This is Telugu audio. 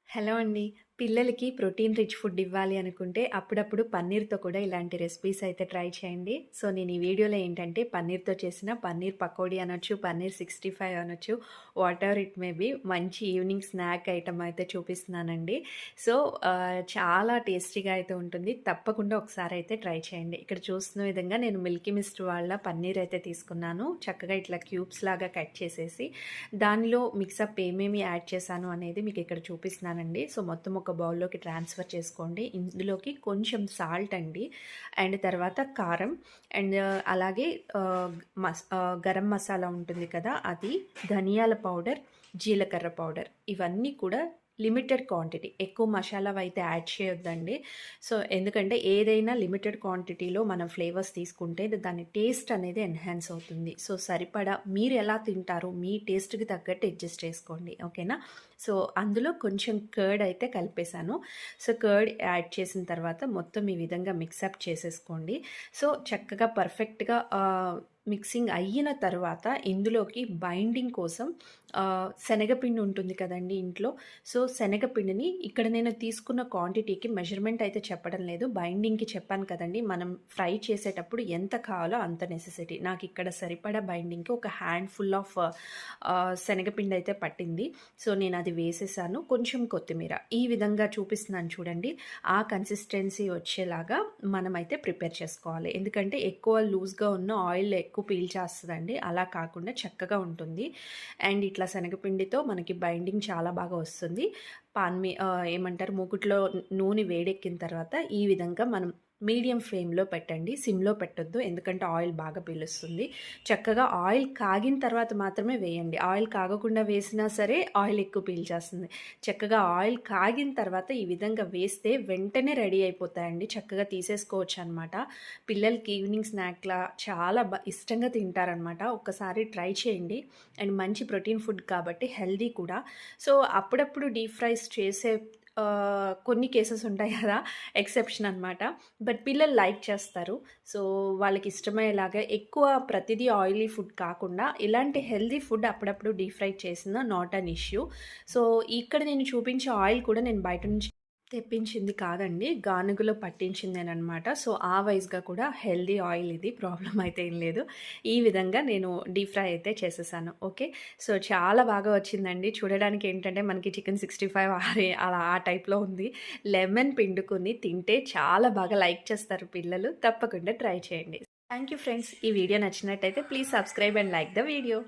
హలో అండి. పిల్లలకి ప్రోటీన్ రిచ్ ఫుడ్ ఇవ్వాలి అనుకుంటే అప్పుడప్పుడు పన్నీర్‌తో కూడా ఇలాంటి రెసిపీస్ అయితే ట్రై చేయండి. సో, నేను ఈ వీడియోలో ఏంటంటే పన్నీర్‌తో చేసిన పన్నీర్ పకోడీ అనొచ్చు, పన్నీర్ 65 అనొచ్చు, వాటెవర్ ఇట్ మే బీ మంచి ఈవినింగ్ స్నాక్ ఐటెమ్ అయితే చూపిస్తున్నానండి. సో, చాలా టేస్టీగా అయితే ఉంటుంది. తప్పకుండా ఒకసారి అయితే ట్రై చేయండి. ఇక్కడ చూస్తున్న విధంగా నేను మిల్కీ మిస్ట్ వాళ్ళ పన్నీర్ అయితే తీసుకున్నాను. చక్కగా ఇట్లా క్యూబ్స్ లాగా కట్ చేసేసి దానిలో మిక్సప్ ఏమేమి యాడ్ చేశాను అనేది మీకు ఇక్కడ చూపిస్తున్నానండి. సో, మొత్తం ఒక బౌల్లోకి ట్రాన్స్ఫర్ చేసుకోండి. ఇందులోకి కొంచెం సాల్ట్ అండి, అండ్ తర్వాత కారం, అండ్ అలాగే గరం మసాలా ఉంటుంది కదా అది, ధనియాల పౌడర్, జీలకర్ర పౌడర్, ఇవన్నీ కూడా లిమిటెడ్ క్వాంటిటీ. ఎక్కువ మసాలావైతే యాడ్ చేయొద్దండి. సో, ఎందుకంటే ఏదైనా లిమిటెడ్ క్వాంటిటీలో మనం ఫ్లేవర్స్ తీసుకుంటే దాని టేస్ట్ అనేది ఎన్హాన్స్ అవుతుంది. సో, సరిపడా మీరు ఎలా తింటారో మీ టేస్ట్‌కి తగ్గట్టు అడ్జస్ట్ చేసుకోండి. ఓకేనా? సో, అందులో కొంచెం కర్డ్ అయితే కలిపేశాను. సో, కర్డ్ యాడ్ చేసిన తర్వాత మొత్తం ఈ విధంగా మిక్సప్ చేసేసుకోండి. సో, చక్కగా పర్ఫెక్ట్‌గా మిక్సింగ్ అయిన తర్వాత ఇందులోకి బైండింగ్ కోసం శనగపిండి ఉంటుంది కదండీ ఇంట్లో. సో, శనగపిండిని ఇక్కడ నేను తీసుకున్న క్వాంటిటీకి మెజర్‌మెంట్ అయితే చెప్పడం లేదు. బైండింగ్‌కి చెప్పాను కదండీ, మనం ఫ్రై చేసేటప్పుడు ఎంత కావాలో అంత నెసెసిటీ. నాకు ఇక్కడ సరిపడా బైండింగ్‌కి ఒక హ్యాండ్‌ఫుల్ ఆఫ్ శనగపిండి అయితే పట్టింది. సో, నేను అది వేసేసాను. కొంచెం కొత్తిమీర, ఈ విధంగా చూపిస్తున్నాను చూడండి. ఆ కన్సిస్టెన్సీ వచ్చేలాగా మనమైతే ప్రిపేర్ చేసుకోవాలి. ఎందుకంటే ఎక్కువ లూజ్‌గా ఉన్న ఆయిల్ ఎక్కువ పీల్చేస్తదండి. అలా కాకుండా చక్కగా ఉంటుంది. అండ్ ఇట్లా శనగపిండితో మనకి బైండింగ్ చాలా బాగా వస్తుంది. ఏమంటారు, మూకుట్లో నూనె వేడెక్కిన తర్వాత ఈ విధంగా మనం మీడియం ఫ్లేమ్‌లో పెట్టండి. సిమ్‌లో పెట్టొద్దు. ఎందుకంటే ఆయిల్ బాగా పీలుస్తుంది. చక్కగా ఆయిల్ కాగిన తర్వాత మాత్రమే వేయండి. ఆయిల్ కాగకుండా వేసినా సరే ఆయిల్ ఎక్కువ పీల్చేస్తుంది. చక్కగా ఆయిల్ కాగిన తర్వాత ఈ విధంగా వేస్తే వెంటనే రెడీ అయిపోతాయండి. చక్కగా తీసేసుకోవచ్చనమాట. పిల్లలకి ఈవినింగ్ స్నాక్‌లా చాలా ఇష్టంగా తింటారనమాట. ఒక్కసారి ట్రై చేయండి. అండ్ మంచి ప్రోటీన్ ఫుడ్ కాబట్టి హెల్తీ కూడా. సో, అప్పుడప్పుడు డీప్ ఫ్రైస్ చేసే కొన్ని కేసెస్ ఉంటాయి కదా! ఎక్సెప్షన్ అనమాట. బట్ పిల్లలు లైక్ చేస్తారు. సో, వాళ్ళకి ఇష్టమయ్యేలాగా ఎక్కువ ప్రతిదీ ఆయిలీ ఫుడ్ కాకుండా ఇలాంటి హెల్తీ ఫుడ్ అప్పుడప్పుడు డీప్ ఫ్రై చేసినా నాట్ అన్ ఇష్యూ. సో, ఇక్కడ నేను చూపించే ఆయిల్ కూడా నేను బయట నుంచి తెప్పించింది కాదండి. గానుగలో పట్టించిందేననమాట. సో, ఆ వైస్‌గా కూడా హెల్తీ ఆయిల్ ఇది. ప్రాబ్లమ్ అయితే ఏం లేదు. ఈ విధంగా నేను డీప్ ఫ్రై అయితే చేసేసాను. ఓకే. సో, చాలా బాగా వచ్చిందండి. చూడడానికి ఏంటంటే మనకి చికెన్ 65 అలా ఆ టైప్‌లో ఉంది. లెమన్ పిండుకొని తింటే చాలా బాగా లైక్ చేస్తారు పిల్లలు. తప్పకుండా ట్రై చేయండి. Thank you friends. ఈ వీడియో నచ్చినట్టయితే please subscribe and like the video.